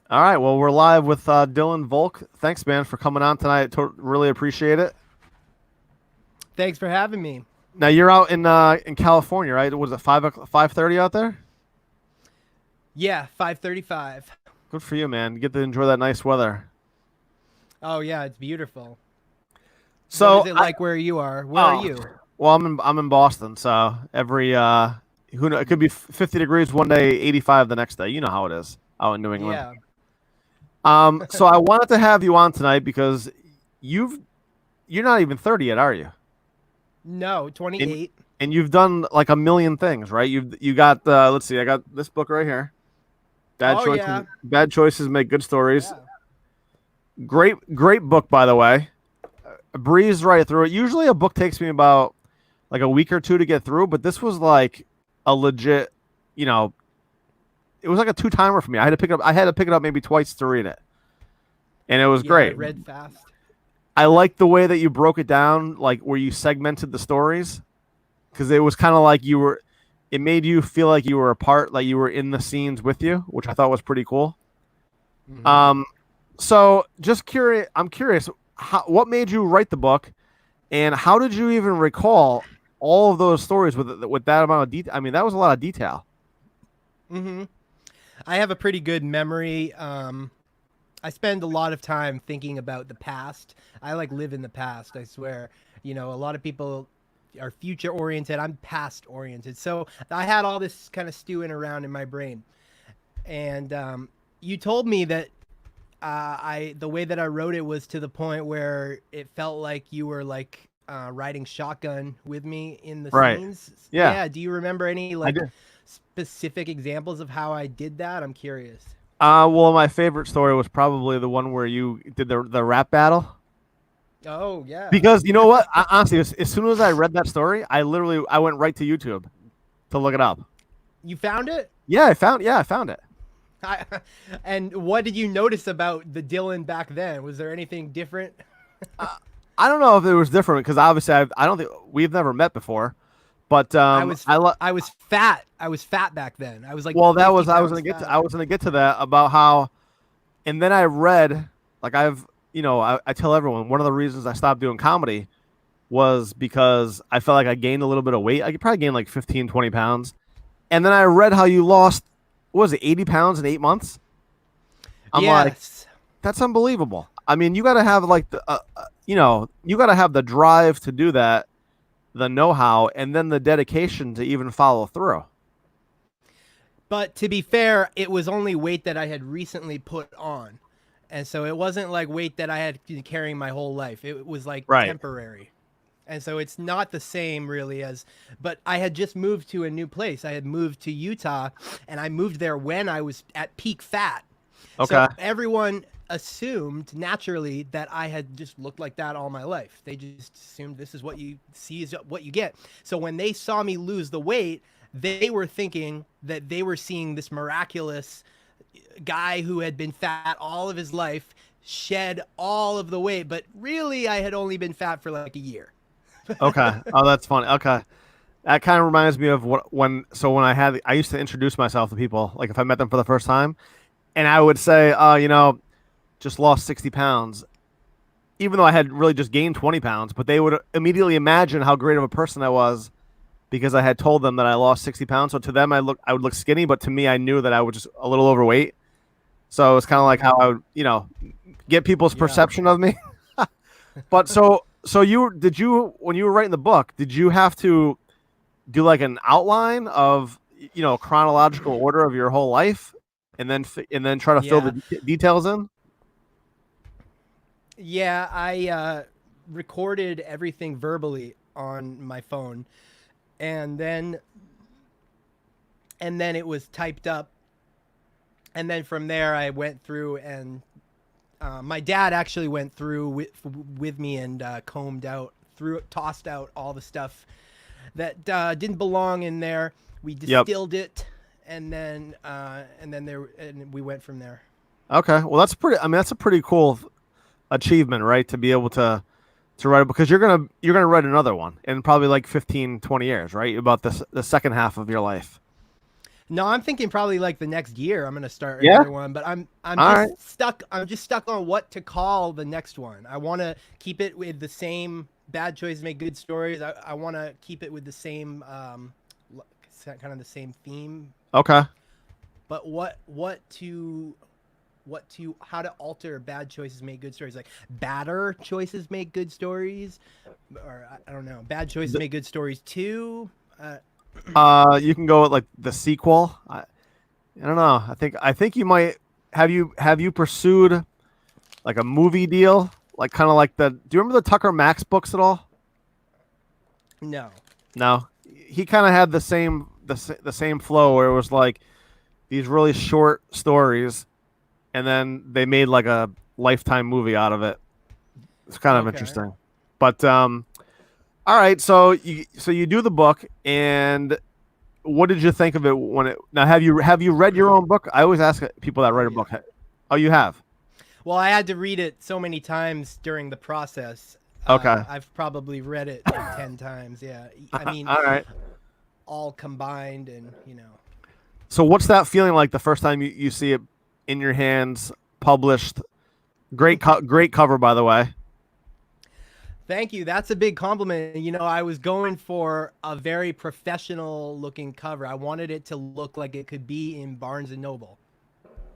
All right. Well, we're live with Dylan Volk. Thanks, man, for coming on tonight. Really appreciate it. Thanks for having me. Now you're out in California, right? Was it 5:30 out there? Yeah, 5:35. Good for you, man. You get to enjoy that nice weather. Oh yeah, it's beautiful. What is So, it like where you are? Where are oh, you? well, I'm in Boston, so every who know, it could be 50 degrees one day, 85 the next day. You know how it is out in New England. Yeah. So I wanted to have you on tonight because you've you're not even 30 yet, are you? No, And 28. and you've done like a million things, right? You got let's see, I got this book right here. Oh yeah. Bad choices make good stories. Yeah. Great book, by the way. I breezed right through it. Usually a book takes me about like a week or two to get through, but this was like a legit, you know, it was like a two timer for me. I had to pick it up maybe twice to read it. And it was Yeah, I great. read fast. I like the way that you broke it down, like where you segmented the stories, because it was kind of like it made you feel like you were a part, like you were in the scenes with you, which I thought was pretty cool. Hmm. Um, so just curious, I'm curious, what made you write the book, and how did you even recall all of those stories with that amount of detail? I mean, that was a lot of detail. Hmm. I have a pretty good memory. I spend a lot of time thinking about the past. I like live in the past, I swear. A lot of people are future oriented. I'm past oriented. So I had all this kind of stewing around in my brain. And you told me that the way that I wrote it was to the point where it felt like you were like riding shotgun with me in the Right. scenes. Yeah, Yeah. Do you remember any I like did. specific examples of how I did that? I'm curious. Well, my favorite story was probably the one where you did the rap battle. Oh yeah. Because you know what? Honestly, as soon as I read that story, I went right to YouTube to look it up. You found it? Yeah, I found it. I, and what did you notice about the Dylan back then? Was there anything different? Uh, I don't know if it was different because obviously I don't think we've never met before, but I was I was fat. I was fat back then. I was like well that 50 was pounds fat. I was gonna get to that about how, and then I read like I tell everyone one of the reasons I stopped doing comedy was because I felt like I gained a little bit of weight. I could probably gain like 15, 20 pounds. And then I read how you lost, what was it, 80 pounds in 8 months? I'm like, Yes. that's unbelievable. I mean, you got to have like you got to have the drive to do that, the know how, and then the dedication to even follow through. But to be fair, it was only weight that I had recently put on. And so it wasn't like weight that I had been carrying my whole life. It was like Right. temporary. And so it's not the same really as, but I had just moved to a new place. I had moved to Utah, and I moved there when I was at peak fat. So Okay. everyone assumed naturally that I had just looked like that all my life. They just assumed this is what you see is what you get. So when they saw me lose the weight, they were thinking that they were seeing this miraculous guy who had been fat all of his life shed all of the weight, but really I had only been fat for like a year. Okay. Oh, that's funny. Okay. That kind of reminds me of when I used to introduce myself to people, like if I met them for the first time, and I would say, just lost 60 pounds, even though I had really just gained 20 pounds, but they would immediately imagine how great of a person I was because I had told them that I lost 60 pounds. So to them, I would look skinny, but to me, I knew that I was just a little overweight. So it's kind of like how I would, get people's Yeah. perception of me. But so when you were writing the book, did you have to do like an outline of, chronological order of your whole life and then try to fill the Yeah. details in? Yeah, I recorded everything verbally on my phone, and then it was typed up, and then from there I went through and my dad actually went through with me and combed out, tossed out all the stuff that didn't belong in there. We Yep. distilled it, and we went from there. Okay. Well, that's a pretty cool achievement, right? To be able to write it because you're gonna write another one in probably like 15, 20 years, right? About the second half of your life. No, I'm thinking probably like the next year I'm gonna start Yeah. another one, but I'm All right. just stuck. I'm just stuck on what to call the next one. I want to keep it with the same bad choices make good stories. I want to keep it with the same kind of the same theme. Okay. But what to how to alter bad choices make good stories, like badder choices make good stories, or I don't know, bad choices The, make good stories too. you can go with like the sequel. I don't know. I think you might have you pursued like a movie deal, like kind of like the. Do you remember the Tucker Max books at all? No. No. He kind of had the same flow where it was like these really short stories, and then they made like a lifetime movie out of it. It's kind of Okay. interesting. But all right. So you do the book, and what did you think of it when it? Now have you read your own book? I always ask people that Oh write a yeah. book. Oh, you have. Well, I had to read it so many times during the process. Okay. I've probably read it like 10 times. Yeah. I mean, All right. all combined, and So what's that feeling like the first time you see it in your hands, published? Great cover, by the way. Thank you. That's a big compliment. I was going for a very professional looking cover. I wanted it to look like it could be in Barnes and Noble.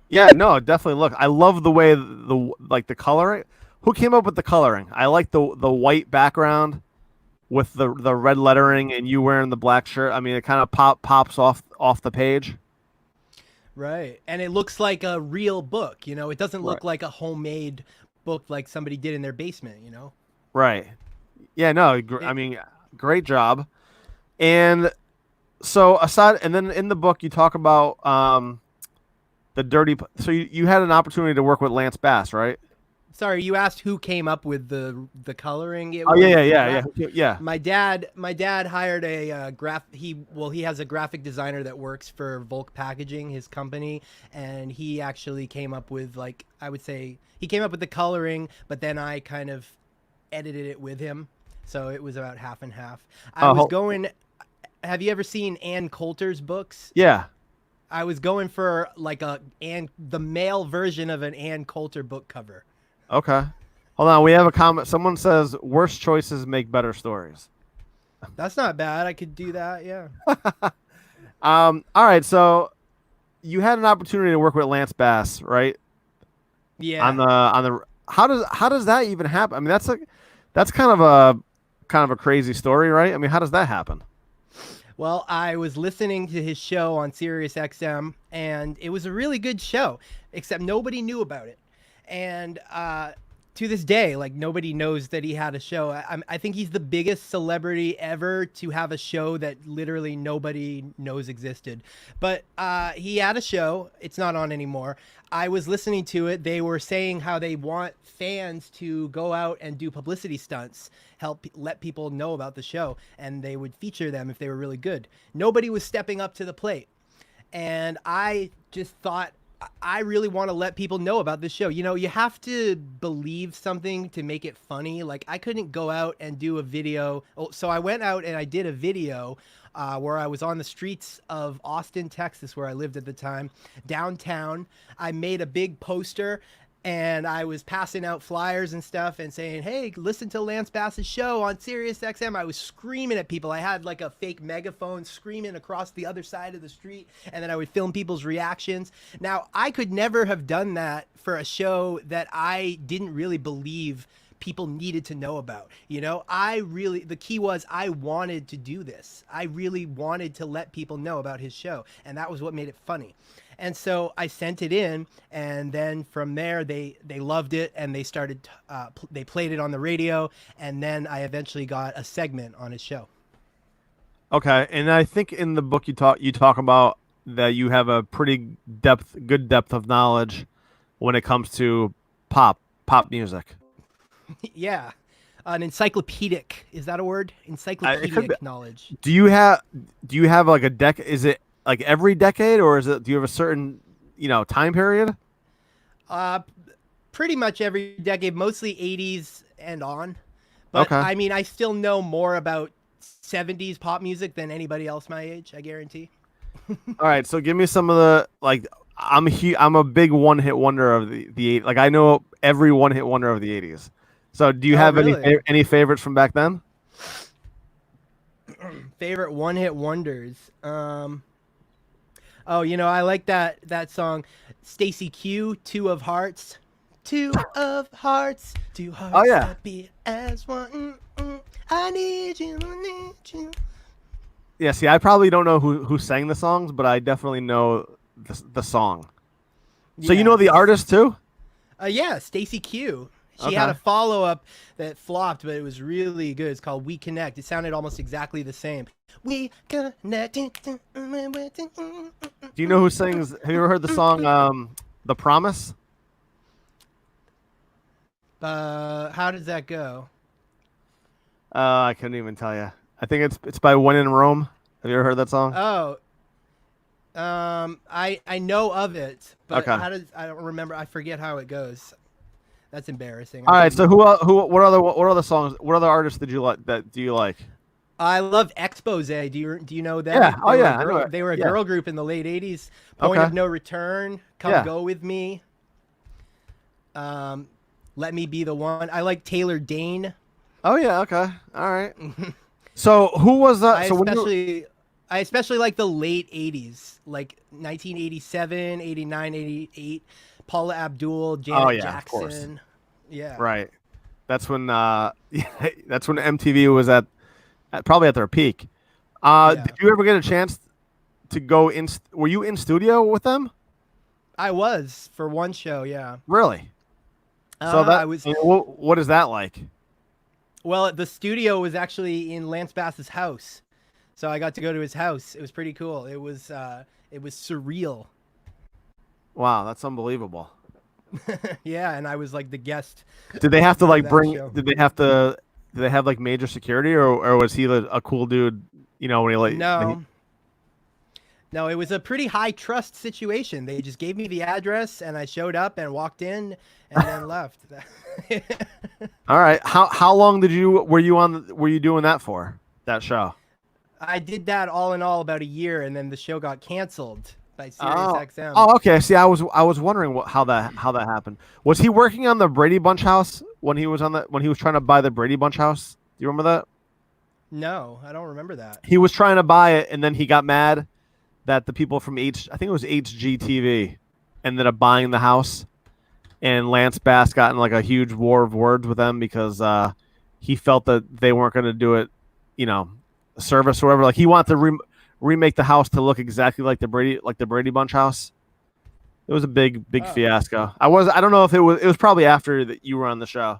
Yeah, no, definitely. Look, I love the way the coloring. Who came up with the coloring? I like the white background with the red lettering and you wearing the black shirt. I mean, it kind of pops off the page. Right. And it looks like a real book. It doesn't Right. look like a homemade book like somebody did in their basement. Right. Yeah. No. I It mean, great job. And so aside, and then in the book you talk about the dirty. So you had an opportunity to work with Lance Bass, right? Sorry, you asked who came up with the coloring. It Oh yeah, was yeah, the yeah, graph. yeah. My dad hired a he has a graphic designer that works for Volk Packaging, his company, and he actually came up with, like, I would say he came up with the coloring, but then I kind of edited it with him. So it was about half and half. I Oh, was going Have you ever seen Ann Coulter's books? yeah. I was going for like the male version of an Ann Coulter book cover. Okay. Hold on. We have a comment. Someone says worst choices make better stories. That's not bad. I could do that. Yeah. All right. So you had an opportunity to work with Lance Bass, right? On Yeah. the how does that even happen? I mean, that's kind of a crazy story, right? I mean, how does that happen? Well, I was listening to his show on Sirius XM, and it was a really good show, except nobody knew about it. And to this day, like, nobody knows that he had a show. I think he's the biggest celebrity ever to have a show that literally nobody knows existed. But he had a show. It's not on anymore. I was listening to it. They were saying how they want fans to go out and do publicity stunts, help let people know about the show, and they would feature them if they were really good. Nobody was stepping up to the plate. And I just thought, I really want to let people know about this show. You have to believe something to make it funny. Like, I couldn't go out and do a video. So I went out and I did a video where I was on the streets of Austin, Texas, where I lived at the time, downtown. I made a big poster and I was passing out flyers and stuff and saying, "Hey, listen to Lance Bass's show on Sirius XM." I was screaming at people. I had like a fake megaphone screaming across the other side of the street, and then I would film people's reactions. Now, I could never have done that for a show that I didn't really believe people needed to know about. The key was I wanted to do this. I really wanted to let people know about his show, and that was what made it funny. And so I sent it in, and then from there they loved it, and they started they played it on the radio, and then I eventually got a segment on his show. Okay. And I think in the book you talk about that you have a pretty good depth of knowledge when it comes to pop music. Yeah, an encyclopedic, is that a word? It could be. Encyclopedic knowledge. Do you have do you have like a deck? Is it like every decade, or is it? Do you have a certain time period? Uh, Pretty much every decade, mostly 80s and on. But Okay. I mean, I still know more about 70s pop music than anybody else my age, I guarantee. All right, so give me some of the like. I'm a big one hit wonder of the like I know every one hit wonder of the '80s. So do you Oh, have really? any favorites from back then? Favorite one hit wonders. Oh, I like that song, Stacy Q, Two of Hearts. Two of hearts, two Oh hearts yeah, that beat as one. I need you, I need you. yeah. See, I probably don't know who sang the songs, but I definitely know the song. So you know Yeah, the artist too? yeah, Stacy Q. She had Okay. a follow up that flopped, but it was really good. It's called We Connect. It sounded almost exactly the same. We connect. Do you know who sings? Have you ever heard the song "The Promise"? How does that go? I couldn't even tell you. I think it's by When in Rome. Have you ever heard that song? Oh, I know of it, but Okay. I don't remember. I forget how it goes. That's embarrassing. I All right. should So know. what other songs? What other artists did you like? That do you like? I love Expose. Do you know Yeah. them? Oh yeah. I know it. They were a Yeah. girl group in the late '80s. Point Okay. of No Return. Come Yeah. Go With Me. Um, Let Me Be the One. I like Taylor Dane. Oh yeah. Okay. All right. So who was that? I So when you especially I especially like the late '80s, like 1987, '89, '88. Paula Abdul, Oh Janet yeah, of course. Jackson. Yeah. Right. That's when that's when MTV was probably at their peak. Did Yeah. you ever get a chance to go in? Were you in studio with them? I was for one show, yeah. Really? So I was what is that like? well, the studio was actually in Lance Bass's house. So I got to go to his house. It was pretty cool. It was surreal. Wow, that's unbelievable. Yeah, and I was like the guest Did they have to for like that bring? show. Did they have to? Did they have like major security, or was he a cool dude? You know, when he like. No. No, it was a pretty high trust situation. They just gave me the address and I showed up and walked in and then left. All right. How long did you were you doing that for that show? I did that all in all about a year, and then the show got canceled by Oh. SiriusXM. Oh, okay. See, I was wondering how that happened. Was he working on the Brady Bunch house when he was when he was trying to buy the Brady Bunch house? Do you remember that? No, I don't remember that. He was trying to buy it, and then he got mad that the people from I think it was HGTV, ended up buying the house, and Lance Bass got in like a huge war of words with them because he felt that they weren't going to do it, you know, a service or whatever. Like he wanted to remake the house to look exactly like the Brady Bunch house. It was a big Oh, fiasco. I don't know if it was probably after that you were on the show.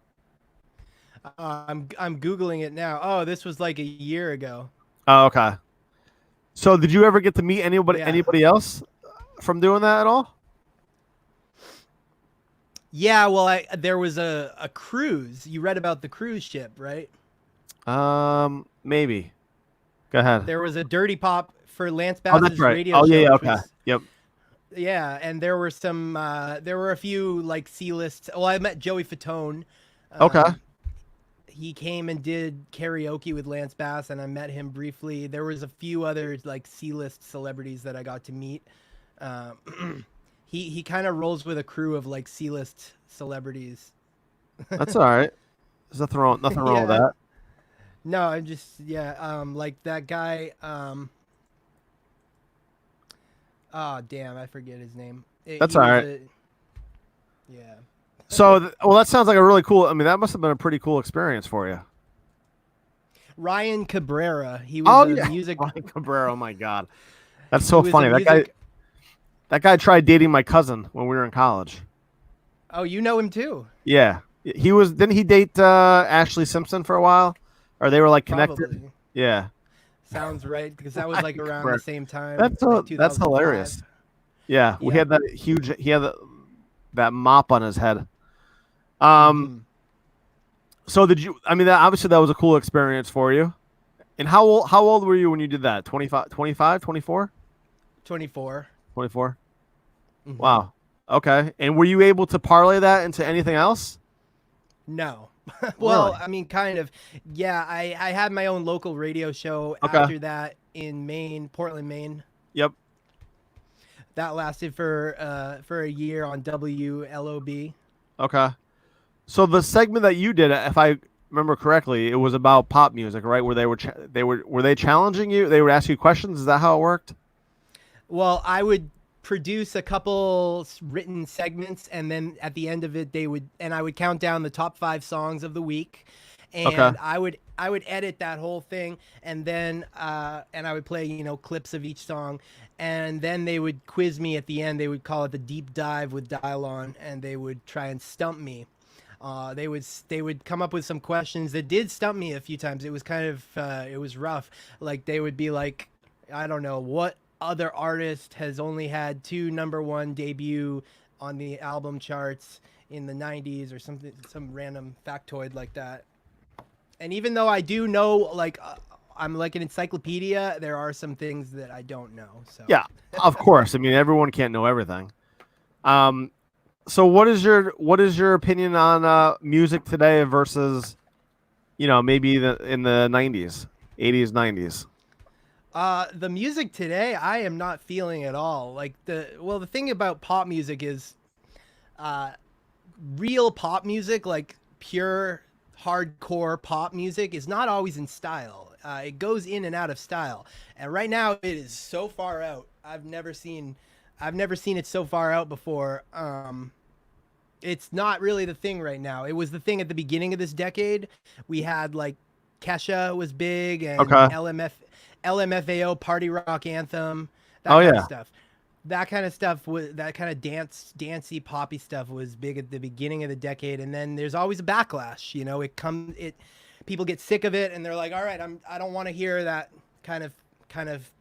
I'm googling it now. Oh, this was like a year ago. Oh, okay. So did you ever get to meet Yeah, anybody else from doing that at all? yeah. Well, there was a cruise. You read about the cruise ship, right? Maybe. Go ahead. There was a Dirty Pop for Lance Oh, that's Bass's right. radio Oh yeah, show, yeah, which okay. was Yep. yeah, and there were there were a few like C-list. Well, I met Joey Fatone. Okay. He came and did karaoke with Lance Bass, and I met him briefly. There was a few other like C-list celebrities that I got to meet. He kind of rolls with a crew of like C-list celebrities. That's all right. There's nothing wrong with Yeah. that. No, I'm just yeah. Like that guy. Oh damn, I forget his name. That's He all was right. yeah. So, well, that sounds like a really cool. I mean, that must have been a pretty cool experience for you. Ryan Cabrera. He was Oh a yeah, music. Ryan Cabrera. Oh my God, that's He so was a funny. music. That guy tried dating my cousin when we were in college. Oh, you know him too. Yeah, he was. Didn't he date Ashley Simpson for a while, or they were like connected? Probably Yeah, sounds right because that was like around the same time, like that's 2005. hilarious. Yeah, we Yeah. had that huge. He had that mop on his head. Um. Hmm. So did you? I mean, obviously that was a cool experience for you. And how old were you when you did that? 25, 25, 24, 24. 24? Hmm. Wow. Okay. And were you able to parlay that into anything else? No. Really? Well, I mean, kind of. Yeah, I had my own local radio show Okay. after that in Maine, Portland, Maine. Yep. That lasted for a year on WLOB. Okay. So the segment that you did, if I remember correctly, it was about pop music, right? Where were they challenging you? They would ask you questions. Is that how it worked? Well, I would produce a couple written segments, and then at the end of it, I would count down the top 5 songs of the week, Okay. and I would edit that whole thing, and then and I would play clips of each song, and then they would quiz me at the end. They would call it the deep dive with Dylon, and they would try and stump me. They would come up with some questions that did stump me a few times. It was kind of it was rough. Like they would be like, I don't know what other artist has only had 2 number 1 debut on the album charts in the 90s or something, some random factoid like that. And even though I do know, like, I'm like an encyclopedia, there are some things that I don't know. So Yeah, of course. I mean, everyone can't know everything. Um, so what is your opinion on music today versus, maybe in the 90s, 80s, 90s? the music today, I am not feeling at all. Like the thing about pop music is, uh, real pop music, like pure hardcore pop music, is not always in style. It goes in and out of style, and right now it is so far out. I've never seen it so far out before. It's not really the thing right now. It was the thing at the beginning of this decade. We had like Kesha was big, and Okay. LMFAO Party Rock Anthem, Oh that kind of yeah. stuff. That kind of stuff was that kind of dancey, poppy stuff was big at the beginning of the decade, and then there's always a backlash. People get sick of it, and they're like, "All right, I don't want to hear that kind of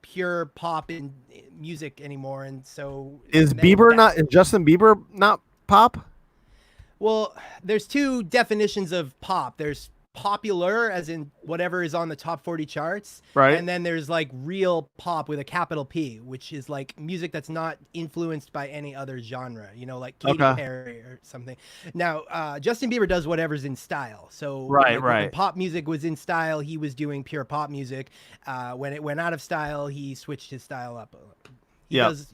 pure pop in music anymore." And so Is and then Bieber that not? Is Justin Bieber not pop? Well, there's 2 definitions of pop. There's popular, as in whatever is on the top 40 charts, Right. and then there's like real pop with a capital P, which is like music that's not influenced by any other genre, like Katy Okay. Perry or something. Now, Justin Bieber does whatever's in style. So, Right. like when Right. pop music was in style, he was doing pure pop music. When it went out of style, he switched his style up. He Yep. does.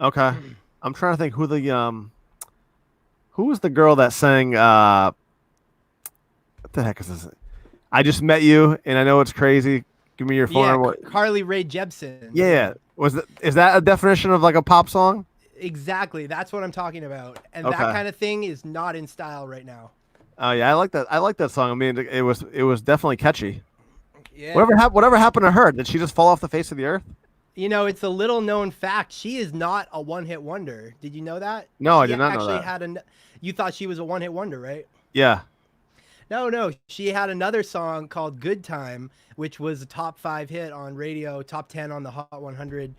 Okay. I'm trying to think who was the girl that sang what the heck is this? I just met you and I know it's crazy. Give me your phone Yeah, number. Carly Rae Jepsen. Yeah. Is that a definition of like a pop song? Exactly. That's what I'm talking about. And that Okay. kind of thing is not in style right now. Oh yeah, I like that. I like that song. I mean, it was definitely catchy. Yeah. Whatever happened to her? Did she just fall off the face of the earth? It's a little known fact. She is not a one-hit wonder. Did you know that? No, I She did not know actually that. you thought she was a one-hit wonder, right? Yeah. No, no. She had another song called Good Time, which was a top 5 hit on radio, top 10 on the Hot 100.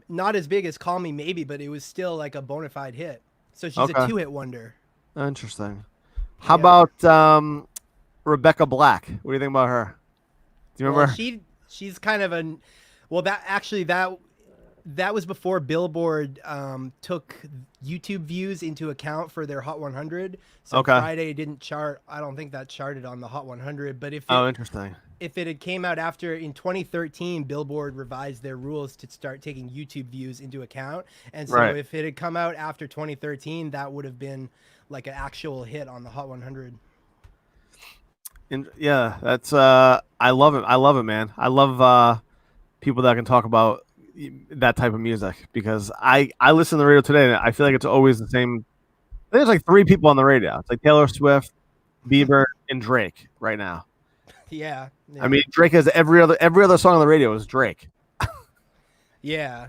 Not as big as Call Me Maybe, but it was still like a bona fide hit. So she's a Okay. two-hit wonder. Interesting. How Yeah. about Rebecca Black? What do you think about her? Do you Well, remember? she's kind of a well that was before Billboard took YouTube views into account for their Hot 100. So Okay. Friday didn't chart. I don't think that charted on the Hot 100. But Oh, interesting. if it had came out after in 2013, Billboard revised their rules to start taking YouTube views into account. And so Right. if it had come out after 2013, that would have been like an actual hit on the Hot 100. Yeah, that's I love it. I love it, man. I love people that can talk about that type of music because I listen to the radio today and I feel like it's always the same. I think there's like 3 people on the radio. It's like Taylor Swift, Bieber, and Drake right now. Yeah. I Yeah. mean, Drake has every other song on the radio is Drake. Yeah.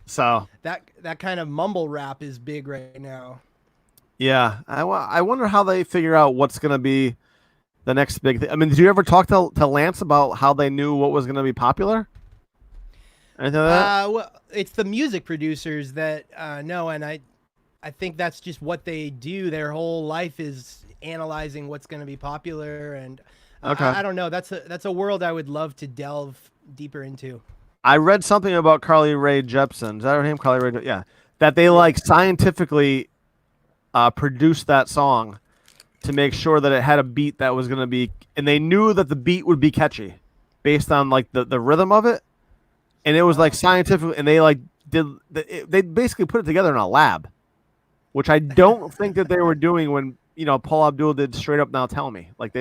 So That kind of mumble rap is big right now. yeah, I wonder how they figure out what's gonna be the next big thing. I mean, did you ever talk to Lance about how they knew what was gonna be popular? Anything like that? Well, it's the music producers that know, and I think that's just what they do. Their whole life is analyzing what's going to be popular, and Okay. I don't know. That's a world I would love to delve deeper into. I read something about Carly Rae Jepsen. Is that her name? Carly Rae? Yeah. That they like scientifically produced that song to make sure that it had a beat that was going to be, and they knew that the beat would be catchy based on like the rhythm of it. And it was like scientific, and they like they basically put it together in a lab, which I don't think that they were doing when Paul Abdul did Straight Up Now Tell Me. Like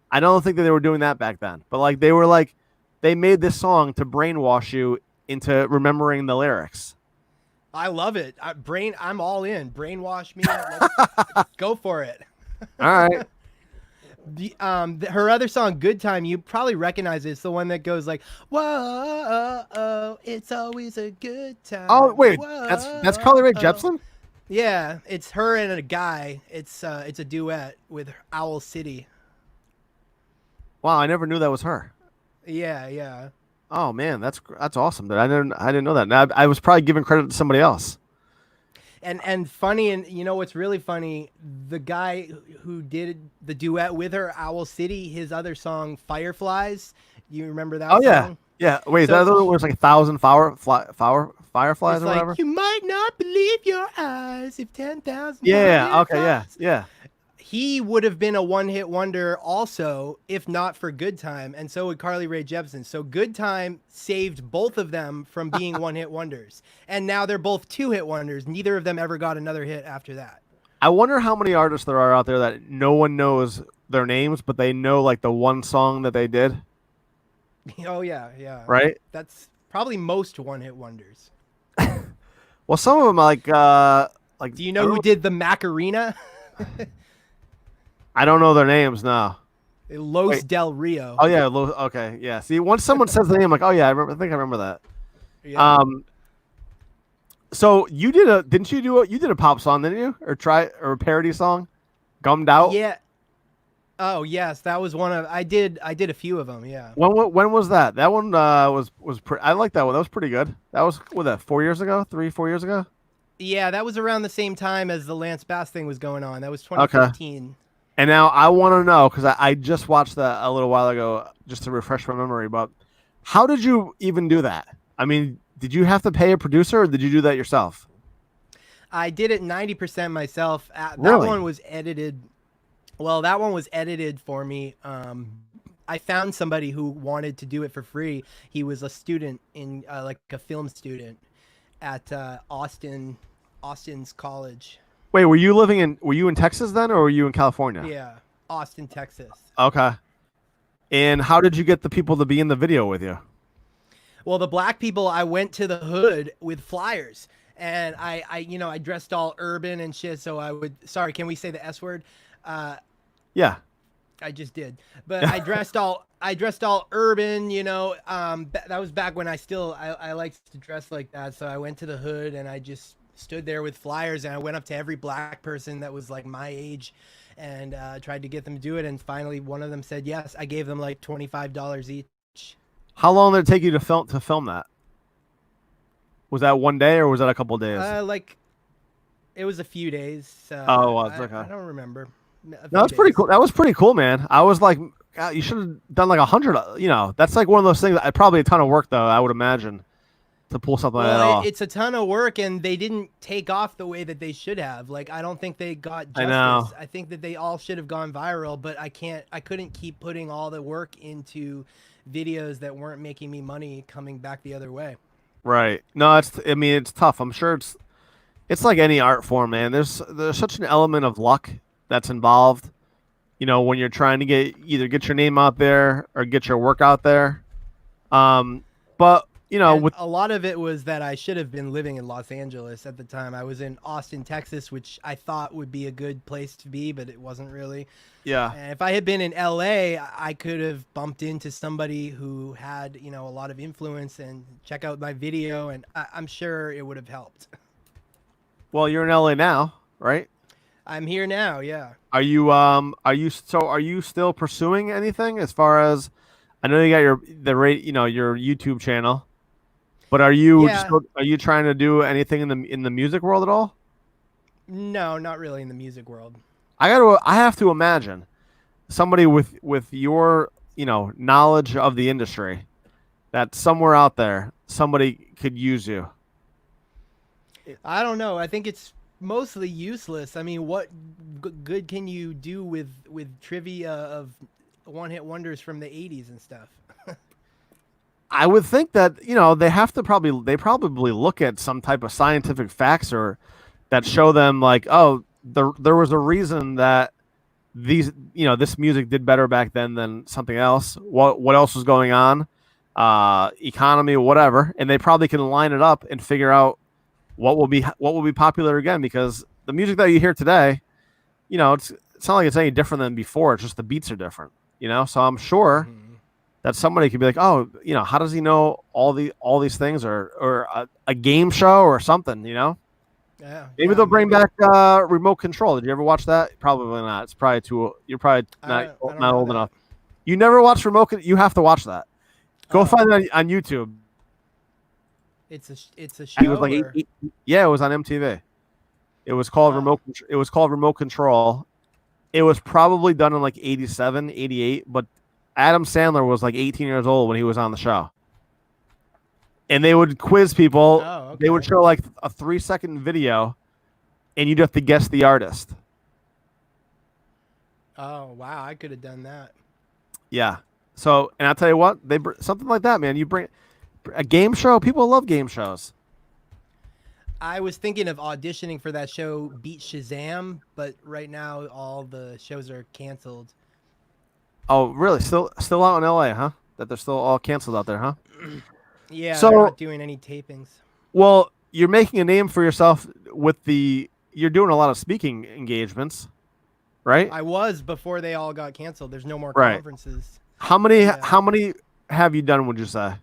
I don't think that they were doing that back then. But like they made this song to brainwash you into remembering the lyrics. I love it. I'm all in. Brainwash me. Let's go for it. All right. Her other song, "Good Time," you probably recognize it. It's the one that goes like, "Whoa, it's always a good time." Oh wait, Whoa, that's Carly Rae Jepsen. yeah, it's her and a guy. It's a duet with Owl City. Wow, I never knew that was her. Yeah, yeah. Oh man, that's awesome. I didn't know that. Now I was probably giving credit to somebody else. And funny, and you know what's really funny? The guy who did the duet with her, Owl City, his other song "Fireflies." You remember that Oh yeah, song? yeah. Wait, So that was like 1,000 fireflies it's or like, whatever. you might not believe your eyes if 10,000 Yeah. Okay. Yeah. fireflies. Yeah. He would have been a one-hit wonder also if not for Good Time, and so would Carly Rae Jepsen. So Good Time saved both of them from being one-hit wonders, and now they're both two-hit wonders. Neither of them ever got another hit after that. I wonder how many artists there are out there that no one knows their names, but they know like the one song that they did. Oh yeah, yeah. Right. That's probably most one-hit wonders. Well, some of them like Do you know who did the Macarena? I don't know their names now. Los Wait. Del Rio. Oh yeah. Okay. Yeah. See, once someone says the name, I'm like, oh yeah, I think I remember that. Yeah. So didn't you did a pop song, didn't you? Or a parody song? Gummed Out? Yeah. Oh yes, that was one of I did a few of them. Yeah. When was that? That one was I like that one. That was pretty good. That was 4 years ago? 4 years ago? Yeah, that was around the same time as the Lance Bass thing was going on. That was Okay. 2015. And now I want to know because I just watched that a little while ago just to refresh my memory. But how did you even do that? I mean, did you have to pay a producer or did you do that yourself? I did it 90% myself. That Really? one was edited. Well, that one was edited for me. I found somebody who wanted to do it for free. He was a student in like a film student at Austin's college. Wait, were you in Texas then or were you in California? Yeah, Austin, Texas. Okay. And how did you get the people to be in the video with you? Well, the black people, I went to the hood with flyers, and I dressed all urban and shit. So I would. Sorry, can we say the S word? Yeah. I just did, but I dressed all urban. That was back when I liked to dress like that. So I went to the hood and I just stood there with flyers, and I went up to every black person that was like my age, and tried to get them to do it. And finally, one of them said yes. I gave them like $25 each. How long did it take you to film that? Was that one day or was that a couple days? It was a few days. Oh, it was, okay. I don't remember. No, that's pretty cool. That was pretty cool, man. I was like, God, you should have done like 100. That's like one of those things. Probably a ton of work, though. I would imagine to pull something like that off. It's a ton of work, and they didn't take off the way that they should have. Like, I don't think they got justice. I know. I think that they all should have gone viral, but I couldn't keep putting all the work into videos that weren't making me money coming back the other way. Right. No, it's tough. I'm sure it's like any art form, man. There's such an element of luck that's involved. When you're trying to either get your name out there or get your work out there. But with a lot of it was that I should have been living in Los Angeles at the time. I was in Austin, Texas, which I thought would be a good place to be, but it wasn't really. yeah. And if I had been in LA, I could have bumped into somebody who had, a lot of influence and check out my video, and I'm sure it would have helped. Well, you're in LA now, right? I'm here now, yeah. Are you still pursuing anything as far as I know you got your YouTube channel, but are you trying to do anything in the music world at all? No, not really in the music world. I have to imagine somebody with your, knowledge of the industry that somewhere out there somebody could use you. I don't know. I think it's mostly useless. I mean, what good can you do with trivia of one-hit wonders from the 80s and stuff? I would think that they have to probably look at some type of scientific facts or that show them like, oh, there was a reason that these this music did better back then than something else. What else was going on? Economy, whatever, and they probably can line it up and figure out what will be popular again, because the music that you hear today, it's not like it's any different than before. It's just the beats are different, So I'm sure Hmm. that somebody could be like, oh, how does he know all these things, or a game show or something, Yeah, Maybe yeah, they'll bring maybe. back remote control. Did you ever watch that? Probably not. It's probably too. You're probably not I don't not know old that. enough. You never watched You have to watch that. Go Oh, find it on YouTube. it's a He was show like, or yeah, it was on MTV. It was called oh, Remote Control. It was probably done in like 87, 88, but Adam Sandler was like 18 years old when he was on the show. And they would quiz people. oh, They would okay. show like a 3-second video, and you'd have to guess the artist. Oh, wow, I could have done that. Yeah. So, and I'll tell you what, something like that, man. You bring a game show. People love game shows. I was thinking of auditioning for that show Beat Shazam, but right now all the shows are canceled. Oh, really? Still out in LA, huh? That they're still all canceled out there, huh? Yeah, they're So, not doing any tapings. well, you're making a name for yourself you're doing a lot of speaking engagements, right? I was before they all got canceled. There's no more Right. conferences. How many Yeah. how many have you done, would you say?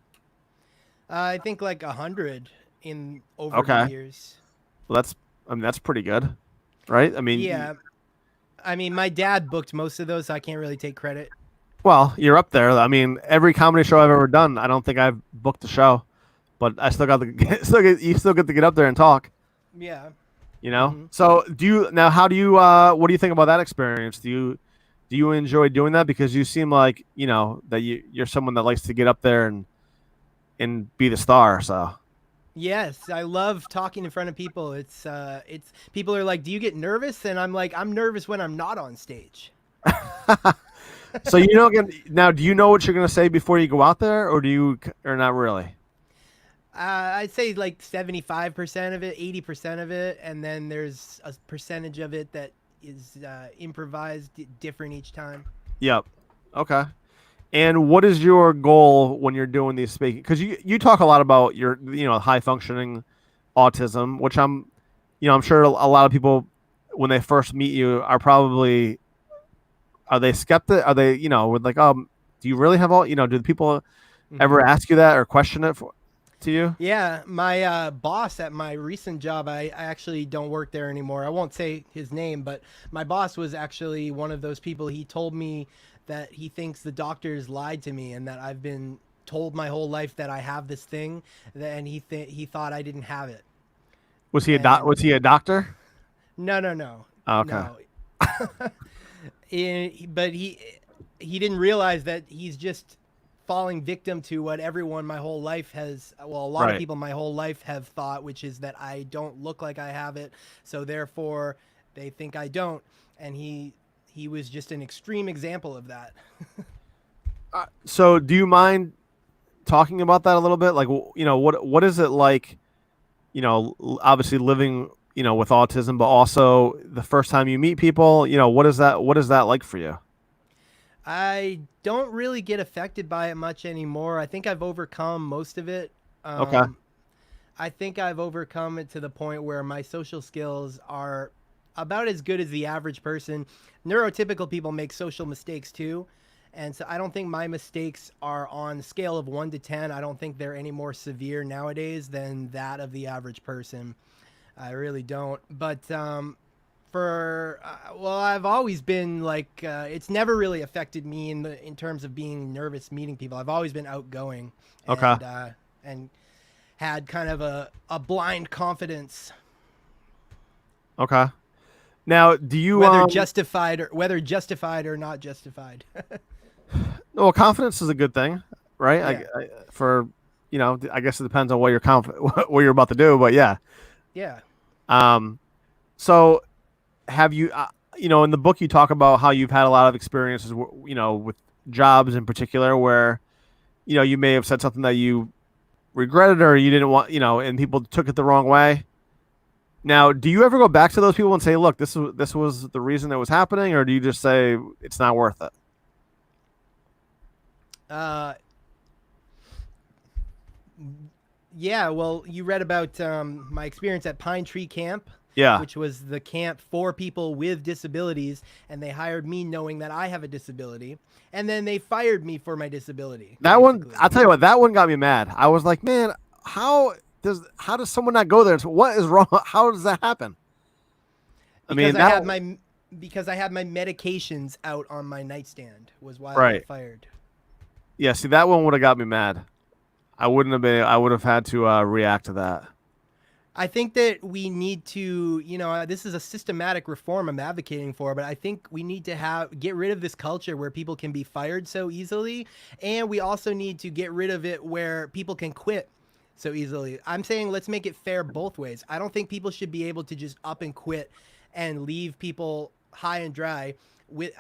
I think like 100 in over the Okay. years. Well, that's pretty good, right? I mean, Yeah. I mean, my dad booked most of those, so I can't really take credit. well, you're up there. I mean, every comedy show I've ever done, I don't think I've booked a show, but I still got the you still get to get up there and talk. Yeah. You know. Hmm. So do you now? How do you? What do you think about that experience? Do you enjoy doing that? Because you seem like that you're someone that likes to get up there and be the star. So Yes, I love talking in front of people. It's people are like, "Do you get nervous?" And I'm like, "I'm nervous when I'm not on stage." so you don't get now. Do you know what you're gonna say before you go out there, or not really? I'd say like 75% of it, 80% of it, and then there's a percentage of it that is improvised, different each time. Yep. Okay. And what is your goal when you're doing these speaking? Because you talk a lot about your high functioning autism, which I'm sure a lot of people when they first meet you are they skeptic? Are they with like do you really have all do the people ever Hmm. ask you that or question it to you? Yeah, my boss at my recent job, I actually don't work there anymore. I won't say his name, but my boss was actually one of those people. He told me that he thinks the doctors lied to me and that I've been told my whole life that I have this thing, and he thought I didn't have it. Was And he a doctor? no, no, no, Oh, okay. no. But he didn't realize that he's just falling victim to what everyone my whole life has, well, a lot of Right. people my whole life have thought, which is that I don't look like I have it, so therefore they think I don't. And he was just an extreme example of that. So do you mind talking about that a little bit? Like, what is it like? Obviously living, with autism, but also the first time you meet people, what is that like for you? I don't really get affected by it much anymore. I think I've overcome most of it. Okay. um, I think I've overcome it to the point where my social skills are about as good as the average person. Neurotypical people make social mistakes too. And so I don't think my mistakes are on a scale of 1 to 10. I don't think they're any more severe nowadays than that of the average person. I really don't. But well, I've always been like it's never really affected me in terms of being nervous meeting people. I've always been outgoing Okay. and had kind of a blind confidence, Okay. Now, do you whether justified or not justified. well, confidence is a good thing, right? Yeah, For I guess it depends on what you're confident what you're about to do, but yeah. yeah. Um, so have you in the book you talk about how you've had a lot of experiences with jobs in particular where you may have said something that you regretted or you didn't want, and people took it the wrong way. Now, do you ever go back to those people and say, "Look, this was the reason it was happening," or do you just say it's not worth it? Uh, yeah, well, you read about my experience at Pine Tree Camp, Yeah, which was the camp for people with disabilities, and they hired me knowing that I have a disability, and then they fired me for my disability, that one. basically. I'll tell you what, that one got me mad. I was like, man, how does someone not go there? So what is wrong? How does that happen? I Because mean, I that had my because I had my medications out on my nightstand was why I got right. fired. Yeah, see, that one would have got me mad. I wouldn't have been. I would have had to react to that. I think that we need to, this is a systematic reform I'm advocating for, but I think we need to get rid of this culture where people can be fired so easily, and we also need to get rid of it where people can quit so easily. I'm saying let's make it fair both ways. I don't think people should be able to just up and quit and leave people high and dry.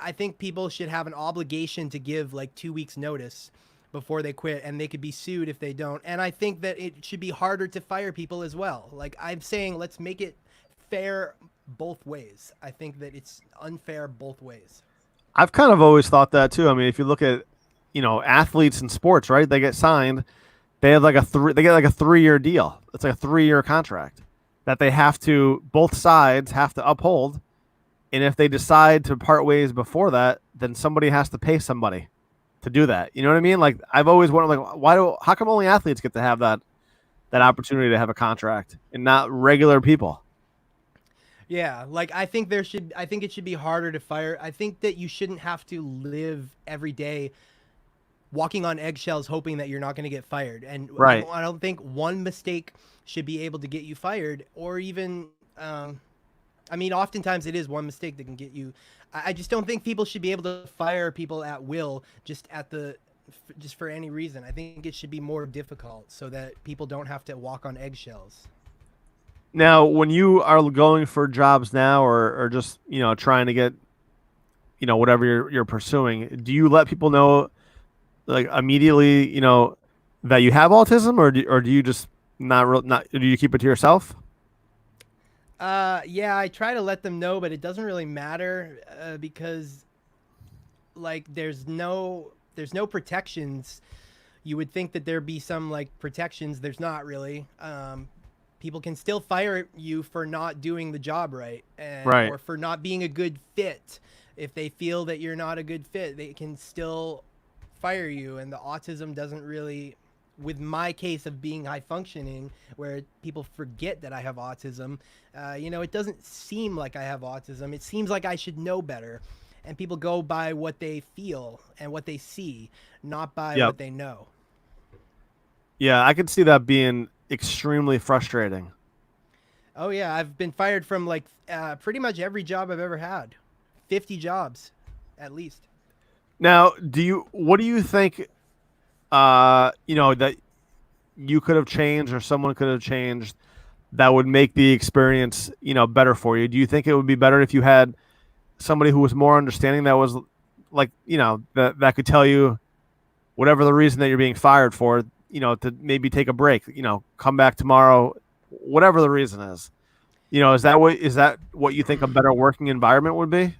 I think people should have an obligation to give like 2 weeks notice before they quit, and they could be sued if they don't. And I think that it should be harder to fire people as well. Like I'm saying, let's make it fair both ways. I think that it's unfair both ways. I've kind of always thought that too. I mean, if you look at, athletes in sports, right? They get signed. They get like a 3 year deal. It's like a 3 year contract that they have to, both sides have to uphold. And if they decide to part ways before that, then somebody has to pay somebody to do that. You know what I mean? Like I've always wondered, like, how come only athletes get to have that opportunity to have a contract and not regular people? Yeah, like I think it should be harder to fire. I think that you shouldn't have to live every day walking on eggshells hoping that you're not going to get fired. And Right. I don't think one mistake should be able to get you fired, or even I mean, oftentimes it is one mistake that can get you. I just don't think people should be able to fire people at will, just for any reason. I think it should be more difficult so that people don't have to walk on eggshells. Now, when you are going for jobs now, or just trying to get whatever you're pursuing, do you let people know like immediately that you have autism, or do you just not do you keep it to yourself? Yeah, I try to let them know, but it doesn't really matter because like there's no protections. You would think that there'd be some like protections. There's not really. People can still fire you for not doing the job right, Right. or for not being a good fit. If they feel that you're not a good fit, they can still fire you. And the autism doesn't really, with my case of being high functioning, where people forget that I have autism, it doesn't seem like I have autism. It seems like I should know better. And people go by what they feel and what they see, not by Yep. what they know. Yeah, I could see that being extremely frustrating. Oh yeah, I've been fired from like pretty much every job I've ever had. 50 jobs at least. Now, what do you think that you could have changed or someone could have changed that would make the experience, better for you? Do you think it would be better if you had somebody who was more understanding, that was like, that could tell you whatever the reason that you're being fired for, to maybe take a break, come back tomorrow, whatever the reason is. Is that what you think a better working environment would be?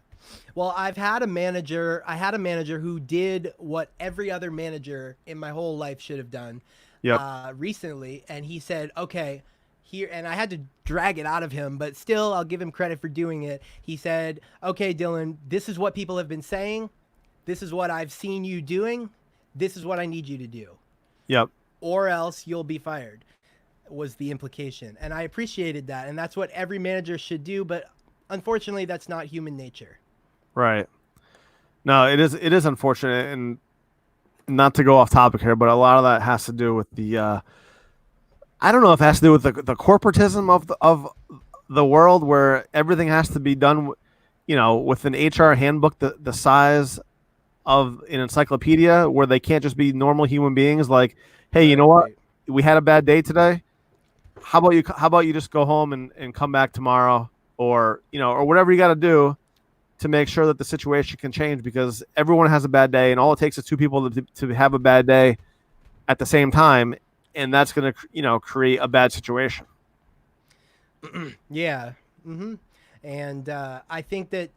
Well, I had a manager who did what every other manager in my whole life should have done Yep. recently, and he said, "Okay, here," and I had to drag it out of him, but still, I'll give him credit for doing it. He said, "Okay, Dylan, this is what people have been saying. This is what I've seen you doing. This is what I need you to do, Yep. or else you'll be fired." Was the implication, and I appreciated that, and that's what every manager should do. But unfortunately, that's not human nature. Right. No, it is unfortunate, and not to go off topic here, but a lot of that has to do with the I don't know if it has to do with the corporatism of the world, where everything has to be done, with an HR handbook the size of an encyclopedia, where they can't just be normal human beings. Like, hey, you know what? Right. We had a bad day today. How about you just go home and come back tomorrow, or whatever you got to do to make sure that the situation can change, because everyone has a bad day, and all it takes is two people to have a bad day, at the same time, and that's going to create a bad situation. Yeah. And I think that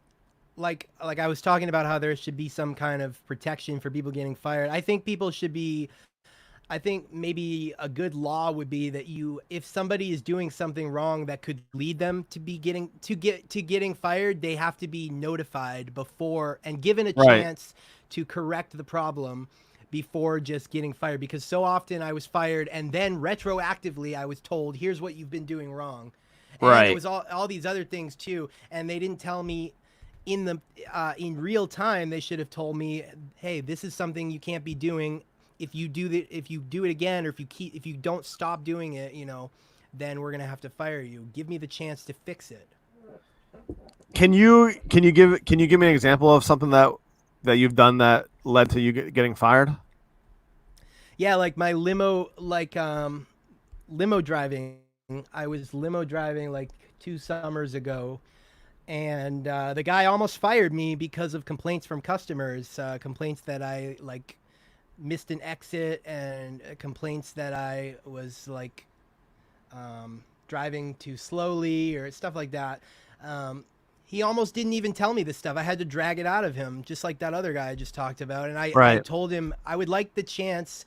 like I was talking about how there should be some kind of protection for people getting fired. I think people should be I think maybe a good law would be that if somebody is doing something wrong that could lead them to be getting fired, they have to be notified before and given a Right. chance to correct the problem before just getting fired. Because so often I was fired and then retroactively I was told, here's what you've been doing wrong. And it Right. was all these other things too, and they didn't tell me in real time. They should have told me, hey, this is something you can't be doing. If you do it again, or if you don't stop doing it, then we're gonna have to fire you. Give me the chance to fix it. Can you give me an example of something that you've done that led to you getting fired? Yeah, like my limo driving. I was limo driving like 2 summers ago, and the guy almost fired me because of complaints from customers. Complaints that I missed an exit, and complaints that I was driving too slowly or stuff like that. He almost didn't even tell me this stuff. I had to drag it out of him, just like that other guy I just talked about. And I Right. told him I would like the chance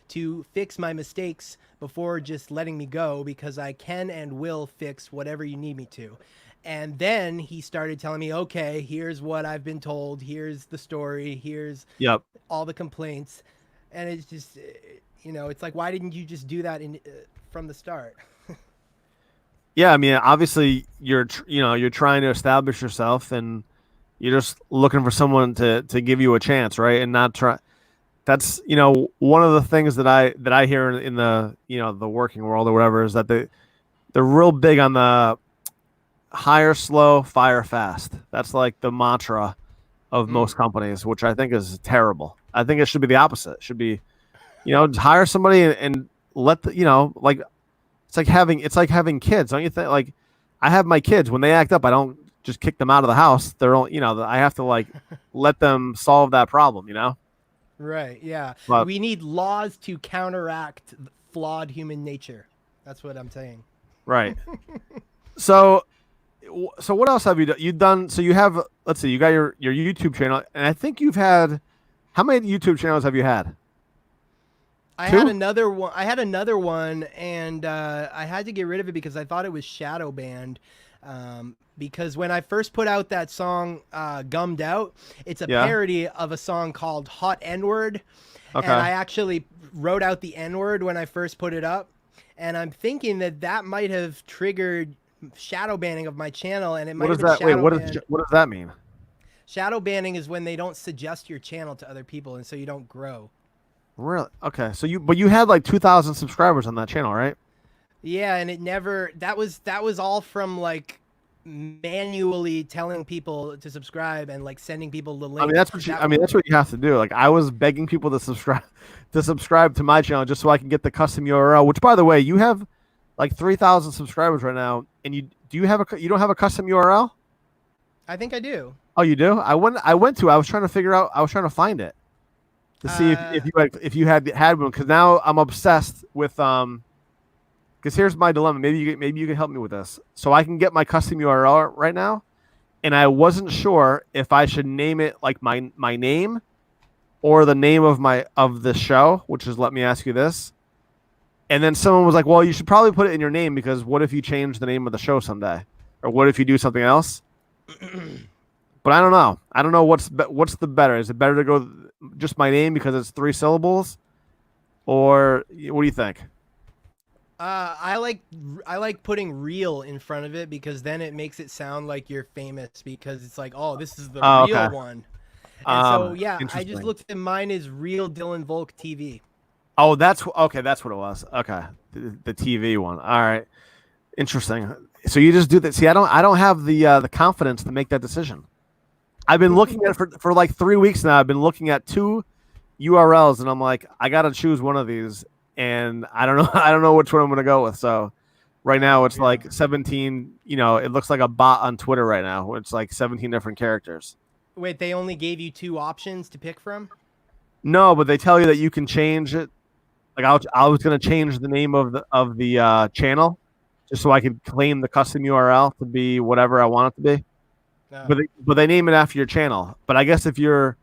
to fix my mistakes before just letting me go, because I can and will fix whatever you need me to. And then he started telling me, okay, here's what I've been told. Here's the story. Here's Yep. all the complaints. And it's just, it's like, why didn't you just do that from the start? Yeah, I mean, obviously you're trying to establish yourself, and you're just looking for someone to give you a chance, right? And not try. That's one of the things that I hear in the the working world or whatever is that they're real big on the hire slow, fire fast. That's like the mantra of Mm. most companies, which I think is terrible. I think it should be the opposite. It should be hire somebody and let like it's like having kids, don't you think? Like, I have my kids, when they act up, I don't just kick them out of the house. They're all, I have to let them solve that problem, Right. Yeah. But We need laws to counteract flawed human nature. That's what I'm saying. right. So what else have you done? You've done so you have let's see, you got your YouTube channel, and I think you've had how many YouTube channels have you had? I had Two? another one. I had another one, and I had to get rid of it because I thought it was shadow banned. Because when I first put out that song, "Gummed Out," it's a Yeah. parody of a song called "Hot N Word," and Okay. I actually wrote out the N word when I first put it up. And I'm thinking that that might have triggered shadow banning of my channel, and it What might have is been that? Wait, shadow banned. what does that mean? Shadow banning is when they don't suggest your channel to other people, and so you don't grow. Really? Okay. So you had like 2,000 subscribers on that channel, right? Yeah, and it never that was all from manually telling people to subscribe and sending people the I mean, link. that's what you. That I mean, that's what you have to do. Like, I was begging people to subscribe to my channel just so I can get the custom URL. Which, by the way, you have like 3,000 subscribers right now, and you don't have a custom URL? I think I do. Oh, you do? I was trying to figure out. I was trying to find it to see Uh if you had one, because now I'm obsessed with. Because here's my dilemma. Maybe you can help me with this. So I can get my custom URL right now, and I wasn't sure if I should name it like my name or the name of the show, which is Let Me Ask You This. And then someone was like, "Well, you should probably put it in your name, because what if you change the name of the show someday, or what if you do something else?" But I don't know. I don't know what's the better. Is it better to go just my name because it's 3 syllables, or what do you think? I like putting real in front of it, because then it makes it sound like you're famous, because it's like, oh, this is the Oh, real okay. one. And so yeah, I just Interesting. looked at mine is Real Dylan Volk TV. Oh, that's okay. That's what it was. Okay, the TV one. All right, interesting. So you just do that. See, I don't have the confidence to make that decision. I've been looking at it for like 3 weeks now. I've been looking at two URLs, and I'm like, I got to choose one of these, and I don't know. I don't know which one I'm gonna go with. So right now it's Yeah. like 17. It looks like a bot on Twitter right now. It's like 17 different characters. Wait, they only gave you two options to pick from? No, but they tell you that you can change it. Like I was gonna change the name of the channel just so I could claim the custom URL to be whatever I want it to be. Oh. But they name it after your channel. But I guess if you're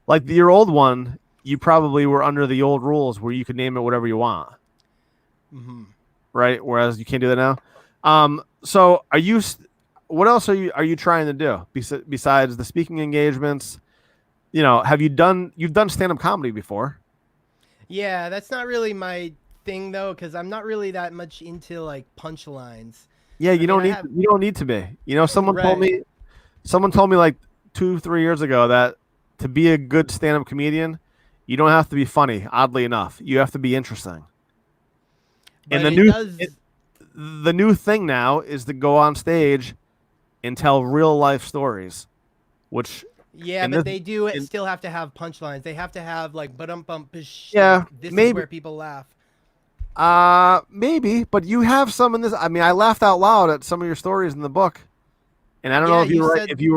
like your old one, you probably were under the old rules where you could name it whatever you want, Mm-hmm. right? Whereas you can't do that now. So are you? What else are you trying to do besides the speaking engagements? You know, you've done stand up comedy before? Yeah, that's not really my thing though, because I'm not really that much into like punchlines. Yeah, I mean, I have you don't need to be. You know, right. someone told me like 2 3 years ago that to be a good stand up comedian, you don't have to be funny. Oddly enough, you have to be interesting. And But it does. the new thing now is to go on stage and tell real life stories, which Yeah, in but this they do in, still have to have punchlines. They have to have like but bump like yeah, this is maybe where people laugh. maybe, but you have some in this. I mean, I laughed out loud at some of your stories in the book, and I don't know Yeah, you said. if you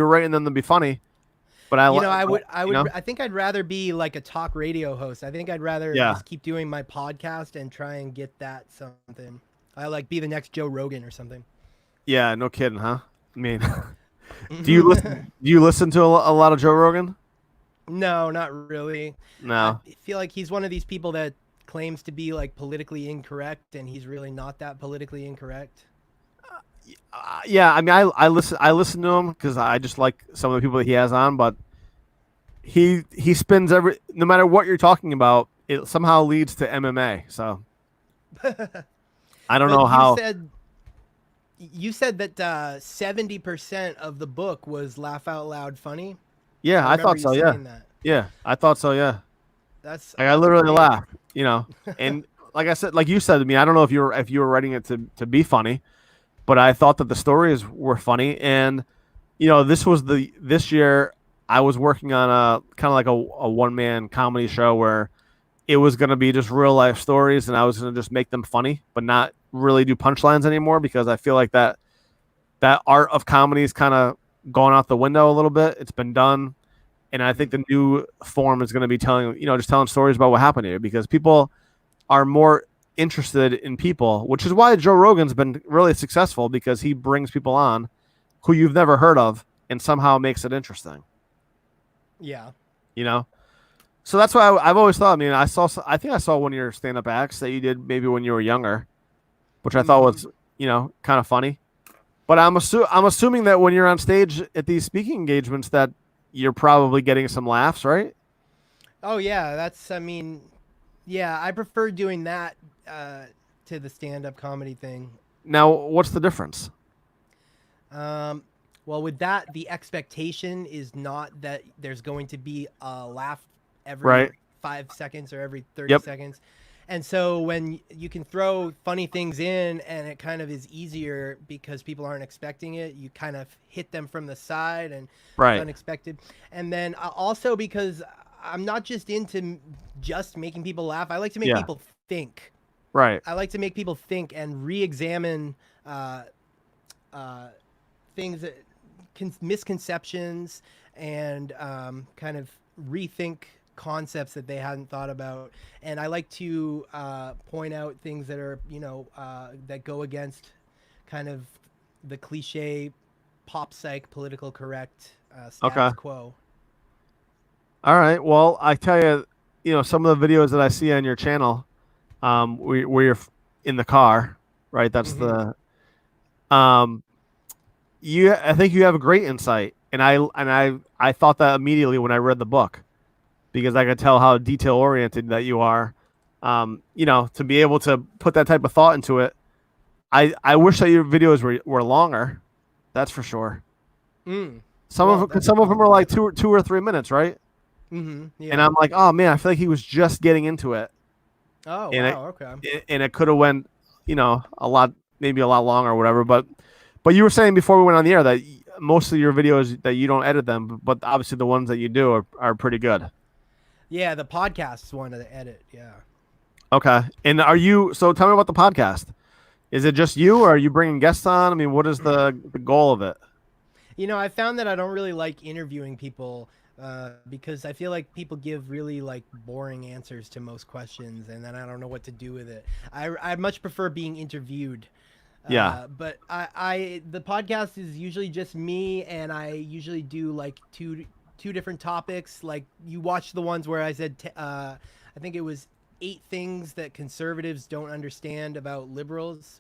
were writing them to be funny, but I You know, you know I think I'd rather be like a talk radio host. I think I'd rather yeah just keep doing my podcast and try and get that something. I like be the next Joe Rogan or something. yeah no kidding, huh? I mean, do you listen to a lot of Joe Rogan? No, not really. I No. feel like he's one of these people that claims to be like politically incorrect, and he's really not that politically incorrect. Yeah, I mean, I listen to him because I just like some of the people that he has on, but he spins every no matter what you're talking about, it somehow leads to MMA. So I don't But know how. you said that 70% of the book was laugh out loud funny. I Yeah, I remember thought you so. Yeah, saying that. yeah, I thought so. Yeah, I That's literally great. laughed. You know, and like I said, like you said to me, I don't know if you were writing it to be funny, but I thought that the stories were funny, and you know, this year I was working on a kind of like a one man comedy show where it was going to be just real life stories, and I was going to just make them funny, but not really do punchlines anymore because I feel like that art of comedy is kind of gone out the window a little bit. It's been done, and I think the new form is going to be telling just telling stories about what happened to you because people are more interested in people, which is why Joe Rogan's been really successful because he brings people on who you've never heard of and somehow makes it interesting. Yeah. You know, so that's why I've always thought. I mean, I think I saw one of your stand-up acts that you did maybe when you were younger, which I thought Hmm. was kind of funny. But I'm assuming that when you're on stage at these speaking engagements, that you're probably getting some laughs, right? Oh yeah, that's. I mean, yeah, I prefer doing that uh, to the stand-up comedy thing. Now, what's the difference? Um, well, with that, the expectation is not that there's going to be a laugh every Right. 5 seconds or every 30 Yep. seconds. And so when you can throw funny things in and it kind of is easier because people aren't expecting it, you kind of hit them from the side and it's Right. unexpected. And then also because I'm not just into just making people laugh, I like to make Yeah. people think. Right. I like to make people think and re-examine uh, uh, things that misconceptions and kind of rethink concepts that they hadn't thought about. And I like to point out things that are that go against kind of the cliche pop psych political correct Okay. status quo. All right. Well, I tell you, some of the videos that I see on your channel, where you're in the car, right? That's Hmm. um, I think you have a great insight, and I thought that immediately when I read the book because I could tell how detail oriented that you are. To be able to put that type of thought into it, I wish that your videos were longer. That's for sure. Mm. Well, Some of them are like 2 or 3 minutes, right? And Yeah. I'm like, oh man, I feel like he was just getting into it, Oh and wow. Okay. it could have went, a lot, maybe a lot longer or whatever. But you were saying before we went on the air that most of your videos that you don't edit them, but obviously the ones that you do are pretty good. Yeah, the podcasts one to edit. Yeah. Okay. And so tell me about the podcast. Is it just you or are you bringing guests on? I mean, what is the goal of it? I found that I don't really like interviewing people. because I feel like people give really like boring answers to most questions, and then I don't know what to do with it. I much prefer being interviewed. Yeah. But I the podcast is usually just me, and I usually do like two different topics. Like you watch the ones where I said I think it was 8 things that conservatives don't understand about liberals.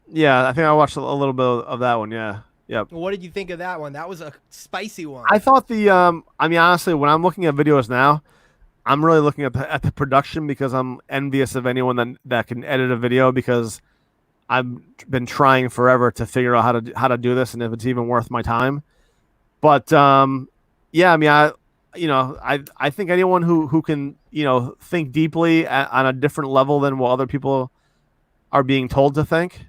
Yeah, I think I watched a little bit of that one. Yeah. Yep. What did you think of that one? That was a spicy I one. thought I mean honestly, when I'm looking at videos now, I'm really looking at the production because I'm envious of anyone that can edit a video because I've been trying forever to figure out how to do this and if it's even worth my time. But yeah, I mean I think anyone who can, think deeply on a different level than what other people are being told to think,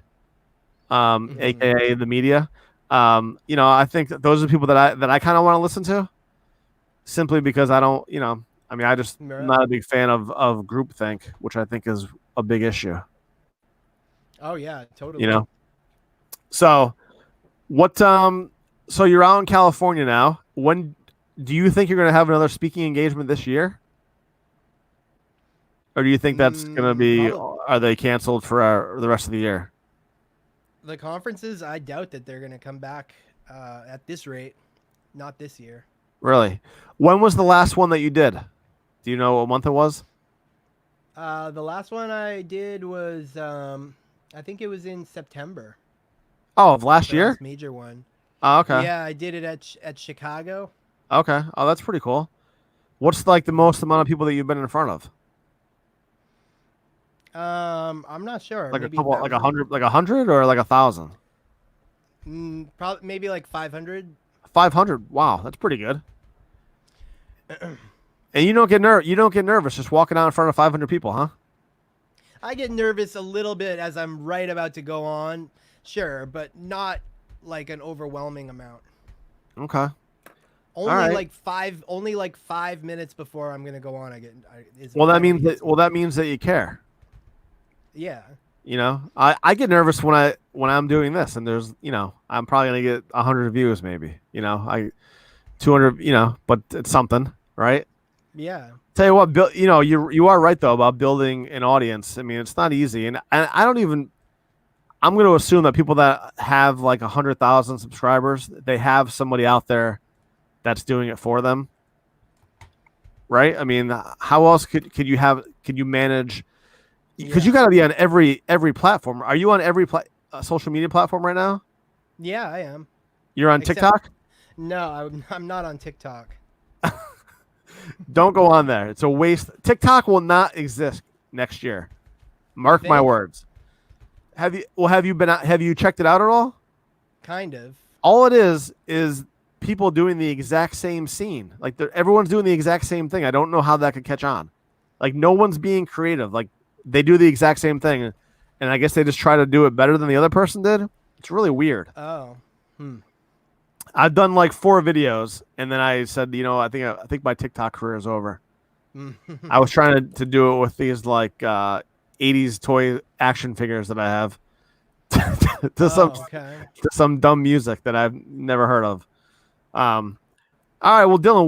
Mm-hmm. aka the media. I think that those are people that I kind of want to listen to simply because I don't, I mean, I just am not a Really? big fan of groupthink, which I think is a big issue. Oh yeah, You totally. know, so what? So you're out in California now. When do you think you're going to have another speaking engagement this year, or do you think that's going to be? Probably Are they canceled for the rest of the year? the conferences. I doubt that they're gonna come back at this rate. Not this year. Really? When was the last one that you did? Do you know what month it was? The last one I did was, I think it was in September. Oh, of last The year? last major one. Oh, okay. Yeah, I did it at Chicago. Okay. Oh, that's pretty cool. What's like the most amount of people that you've been in front of? I'm not sure. Like a Maybe a couple, like a thousand. hundred, like 100, or like 1,000? Probably maybe like 500. 500. Wow, that's pretty good. And you don't get nervous just walking out in front of 500 people, huh? I get nervous a little bit as I'm right about to go on, sure, but not like an overwhelming amount. Okay. All Only right. like five, only like 5 minutes before I'm gonna go on. Is Well, that kind of means gets that me. well that means that you care. Yeah, I get nervous when I'm doing this, and I'm probably gonna get 100 views, maybe. I 200, but it's something, right? yeah, Tell you what, you are right though about building an audience. I mean, it's not easy, and I don't even. I'm going to assume that people that have like 100,000 subscribers, they have somebody out there that's doing it for them, right? I mean, how else could you have? Could you manage? Because you yeah, got to be on every platform. Are you on every social media platform right now? yeah. I am. You're on Except TikTok. no, I'm not on TikTok. Don't go on there. It's a waste. TikTok will not exist next year. You Mark my think? words. Have you? Well, have you checked it out at all? Kind of. All it is people doing the exact same scene. Like everyone's doing the exact same thing. I don't know how that could catch on. Like no one's being creative. Like they do the exact same thing, and I guess they just try to do it better than the other person did. It's really weird. Oh, hmm. I've done like 4 videos, and then I said, I think my TikTok career is over. I was trying to do it with these like 80s toy action figures that I have to some Oh, okay. to some dumb music that I've never heard of. Um, all right, well, Dylan,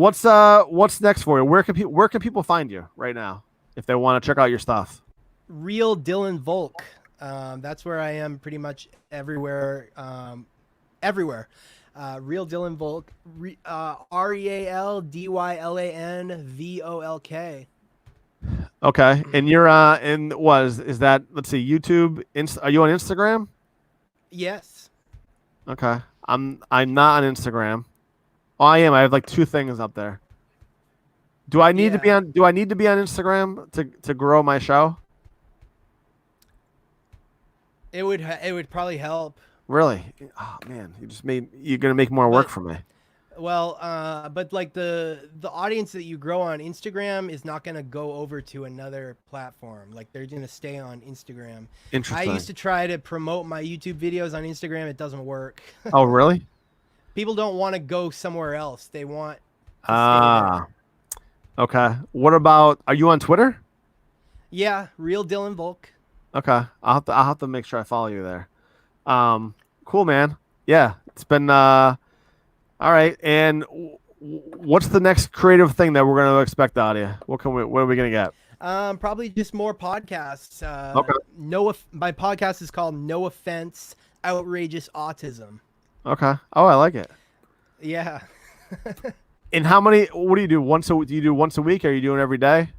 what's next for you? Where can people find you right now if they want to check out your stuff? Real Dylan Volk. That's where I am pretty much everywhere. Everywhere. Real Dylan Volk. RealDylanVolk. Okay, and you're in is that? Let's see, YouTube. Are you on Instagram? Yes. Okay, I'm not on Instagram. Oh, I am. I have like 2 things up there. Do I need to be Yeah. on? Do I need to be on Instagram to grow my show? It would probably help. Really? Oh man, you're gonna make more work But for me. well, but like the audience that you grow on Instagram is not gonna go over to another platform. Like they're gonna stay on Instagram. I used Interesting. to try to promote my YouTube videos on Instagram. It doesn't work. Oh really? People don't want to go somewhere else. They want to stay Ah, there. okay. What about? Are you on Twitter? Yeah, real Dylan Volk. Okay, I'll have to make sure I follow you there. Cool, man. Yeah, it's been all right. And what's the next creative thing that we're going to expect out of you? What are we going to get? Probably just more podcasts. Okay. My podcast is called No Offense, Outrageous Autism. Okay. Oh, I like it. Yeah. And what do you do do you do once a week? Or are you doing every day?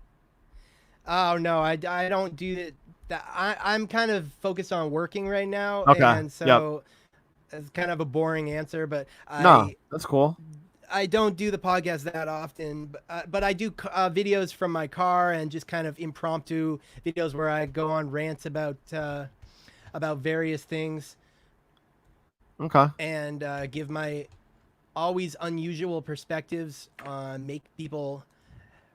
Oh no, I don't do it. I'm kind of focused on working right now, Okay. and so it's kind of a boring answer, but No, that's cool. I don't do the podcast that often, but I do videos from my car and just kind of impromptu videos where I go on rants about various things Okay. and give my always unusual perspectives on make people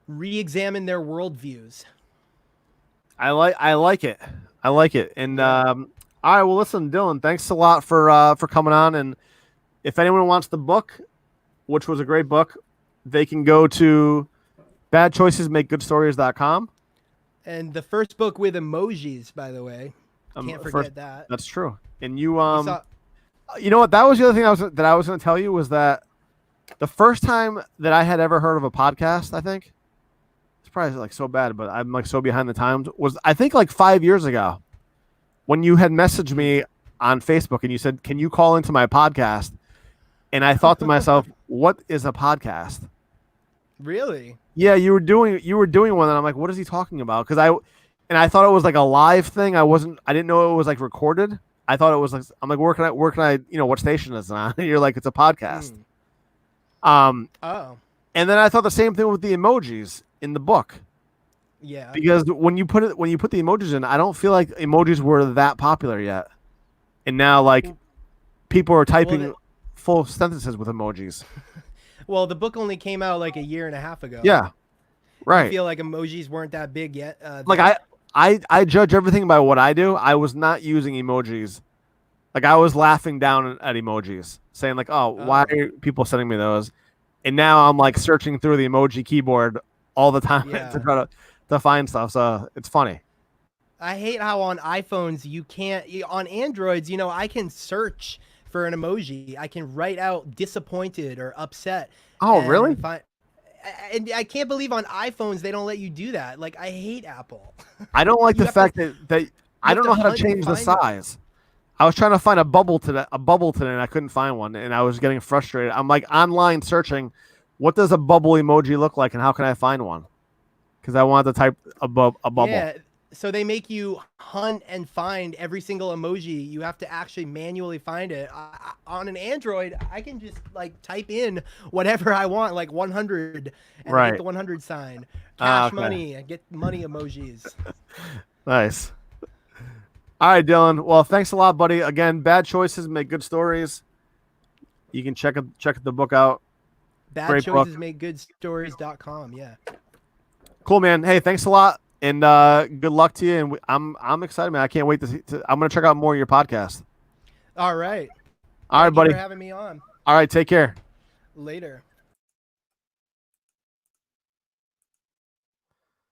re-examine their worldviews. I like it. I like it. And Yeah. all right, well listen, Dylan, thanks a lot for coming on, and if anyone wants the book, which was a great book, they can go to badchoicesmakegoodstories.com. And the first book with emojis, by the way, can't forget that. That's true. And you saw- you know what? That was the other thing I was going to tell you was that the first time that I had ever heard of a podcast, I think it's probably like so bad, but I'm like so behind the times, was I think like 5 years ago when you had messaged me on Facebook and you said, "Can you call into my podcast?" And I thought to myself, "What is a podcast?" Really? Yeah, you were doing one, and I'm like, "What is he talking about?" Because I thought it was like a live thing. I didn't know it was like recorded. I thought it was like, I'm like, where can I, what station is it on? And you're like, it's a podcast. Oh. And then I thought the same thing with the emojis in the book. Yeah. Because when you put the emojis in, I don't feel like emojis were that popular yet. And now like people are typing full sentences with emojis. Well, the book only came out like a year and a half ago. Yeah. Right. I feel like emojis weren't that big yet. Like I judge everything by what I do. I was not using emojis. Like I was laughing down at emojis, saying like, "Oh, why are people sending me those?" And now I'm like searching through the emoji keyboard all the time to try to find stuff. So it's funny. I hate how on iPhones you can't. On Androids, I can search for an emoji. I can write out disappointed or upset. Oh, really? And I can't believe on iPhones they don't let you do that. Like I hate Apple. I don't like the fact that I don't know how to change the size. I was trying to find a bubble today, and I couldn't find one, and I was getting frustrated. I'm like online searching, what does a bubble emoji look like, and how can I find one? Because I wanted to type a bubble. Yeah. So they make you hunt and find every single emoji. You have to actually manually find it. On an Android, I can just like type in whatever I want, like 100, and I get the 100 sign. Cash money, I get money emojis. Nice. All right, Dylan. Well, thanks a lot, buddy. Again, Bad Choices Make Good Stories. You can check the book out. Badchoicesmakegoodstories.com. Yeah. Cool, man. Hey, thanks a lot. And good luck to you. And I'm excited, man. I can't wait I'm going to check out more of your podcast. All right. All right, buddy. Thank you for having me on. All right. Take care. Later.